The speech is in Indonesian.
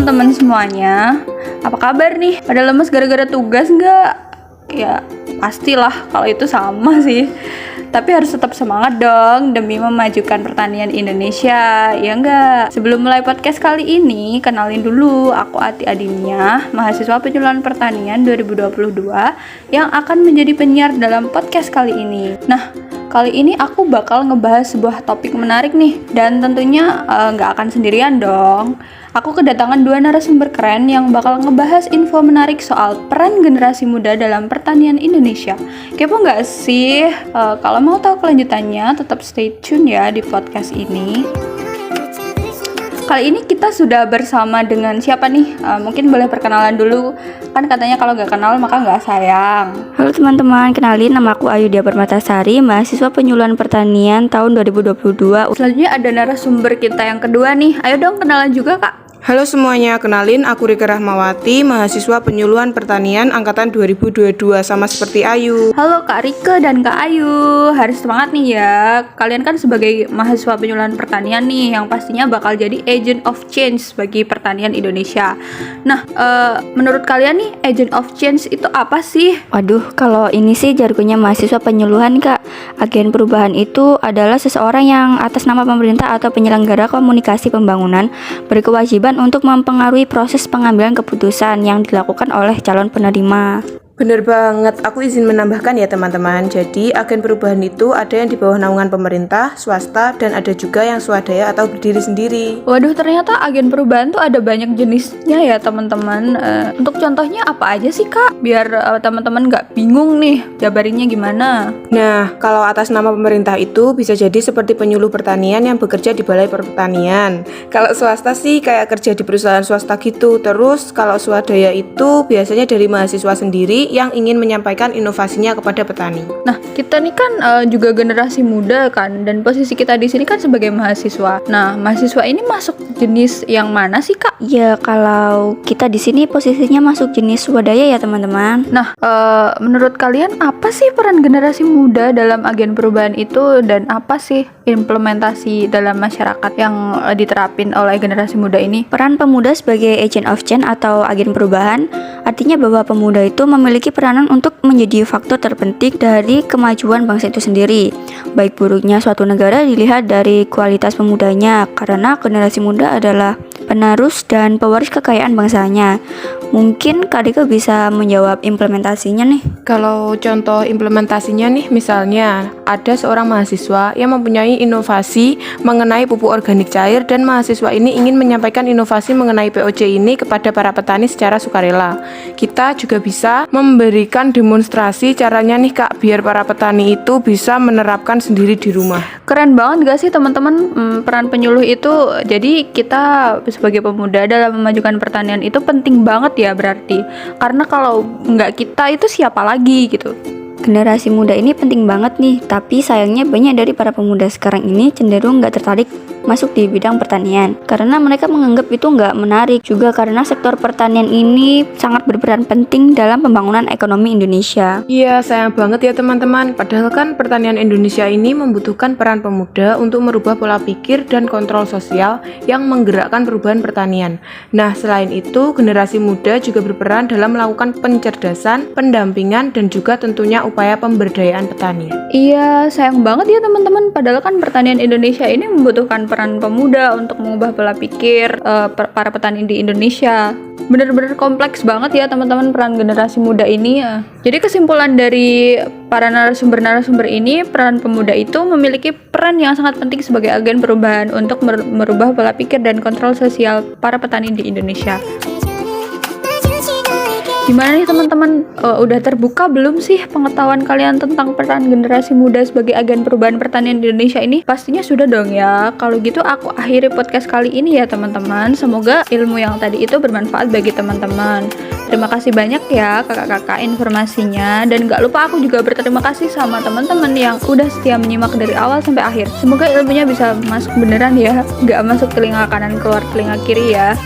teman-teman semuanya. Apa kabar nih? Pada lemes gara-gara tugas nggak? Ya pastilah kalau itu sama sih. Tapi harus tetap semangat dong demi memajukan pertanian Indonesia, ya enggak? Sebelum mulai podcast kali ini, kenalin dulu aku Ati Adinia, mahasiswa penyuluhan pertanian 2022 yang akan menjadi penyiar dalam podcast kali ini. Nah, kali ini aku bakal ngebahas sebuah topik menarik nih, dan tentunya nggak akan sendirian dong. Aku kedatangan dua narasumber keren yang bakal ngebahas info menarik soal peran generasi muda dalam pertanian Indonesia. Kepo nggak sih? Kalau mau tahu kelanjutannya, tetap stay tune ya di podcast ini. Kali ini kita sudah bersama dengan siapa nih? Mungkin boleh perkenalan dulu. Kan katanya kalau nggak kenal maka nggak sayang. Halo teman-teman, kenalin nama aku Ayudhya Permatasari, mahasiswa penyuluhan pertanian tahun 2022. Selanjutnya ada narasumber kita yang kedua nih. Ayo dong kenalan juga Kak. Halo semuanya, kenalin aku Rika Rahmawati, mahasiswa penyuluhan pertanian angkatan 2022 sama seperti Ayu. Halo Kak Rika dan Kak Ayu, harus semangat nih ya. Kalian kan sebagai mahasiswa penyuluhan pertanian nih yang pastinya bakal jadi agent of change bagi pertanian Indonesia. Nah, menurut kalian nih agent of change itu apa sih? Waduh, kalau ini sih jargonnya mahasiswa penyuluhan Kak. Agen perubahan itu adalah seseorang yang atas nama pemerintah atau penyelenggara komunikasi pembangunan berkewajiban untuk mempengaruhi proses pengambilan keputusan yang dilakukan oleh calon penerima. Bener banget, aku izin menambahkan ya teman-teman. Jadi agen perubahan itu ada yang di bawah naungan pemerintah, swasta, dan ada juga yang swadaya atau berdiri sendiri. Waduh, ternyata agen perubahan tuh ada banyak jenisnya ya teman-teman. Untuk contohnya apa aja sih Kak? Biar teman-teman nggak bingung nih jabarinnya gimana. Nah, kalau atas nama pemerintah itu bisa jadi seperti penyuluh pertanian yang bekerja di Balai Pertanian. Kalau swasta sih kayak kerja di perusahaan swasta gitu. Terus kalau swadaya itu biasanya dari mahasiswa sendiri yang ingin menyampaikan inovasinya kepada petani. Nah, kita nih kan juga generasi muda kan, dan posisi kita di sini kan sebagai mahasiswa. Nah, mahasiswa ini masuk jenis yang mana sih Kak? Ya, kalau kita di sini posisinya masuk jenis swadaya ya teman-teman. Nah, menurut kalian apa sih peran generasi muda dalam agen perubahan itu, dan apa sih implementasi dalam masyarakat yang diterapin oleh generasi muda ini? Peran pemuda sebagai agent of change atau agen perubahan artinya bahwa pemuda itu memiliki peranan untuk menjadi faktor terpenting dari kemajuan bangsa itu sendiri. Baik buruknya suatu negara dilihat dari kualitas pemudanya, karena generasi muda adalah penerus dan pewaris kekayaan bangsanya. Mungkin Kak Dika bisa menjawab implementasinya nih. Kalau contoh implementasinya nih, misalnya ada seorang mahasiswa yang mempunyai inovasi mengenai pupuk organik cair, dan mahasiswa ini ingin menyampaikan inovasi mengenai POC ini kepada para petani secara sukarela. Kita juga bisa memberikan demonstrasi caranya nih Kak, biar para petani itu bisa menerapkan sendiri di rumah. Keren banget gak sih teman-teman peran penyuluh itu? Jadi kita sebagai pemuda dalam memajukan pertanian itu penting banget ya berarti. Karena kalau nggak kita itu siapa lagi gitu. Generasi muda ini penting banget nih, tapi sayangnya banyak dari para pemuda sekarang ini cenderung nggak tertarik masuk di bidang pertanian karena mereka menganggap itu nggak menarik, juga karena sektor pertanian ini sangat berperan penting dalam pembangunan ekonomi Indonesia. Iya, sayang banget ya teman-teman. Padahal kan pertanian Indonesia ini membutuhkan peran pemuda untuk merubah pola pikir dan kontrol sosial yang menggerakkan perubahan pertanian. Nah, selain itu, generasi muda juga berperan dalam melakukan pencerdasan, pendampingan, dan juga tentunya upaya pemberdayaan petani. Iya, sayang banget ya teman-teman. Padahal kan pertanian Indonesia ini membutuhkan peran pemuda untuk mengubah pola pikir para petani di Indonesia. Bener-bener kompleks banget ya teman-teman peran generasi muda ini. Jadi kesimpulan dari para narasumber ini, peran pemuda itu memiliki peran yang sangat penting sebagai agen perubahan untuk merubah pola pikir dan kontrol sosial para petani di Indonesia. Gimana nih teman-teman, udah terbuka belum sih pengetahuan kalian tentang peran generasi muda sebagai agen perubahan pertanian di Indonesia ini? Pastinya sudah dong ya. Kalau gitu aku akhiri podcast kali ini ya teman-teman. Semoga ilmu yang tadi itu bermanfaat bagi teman-teman. Terima kasih banyak ya kakak-kakak informasinya. Dan gak lupa aku juga berterima kasih sama teman-teman yang udah setia menyimak dari awal sampai akhir. Semoga ilmunya bisa masuk beneran ya, gak masuk telinga kanan keluar telinga kiri ya.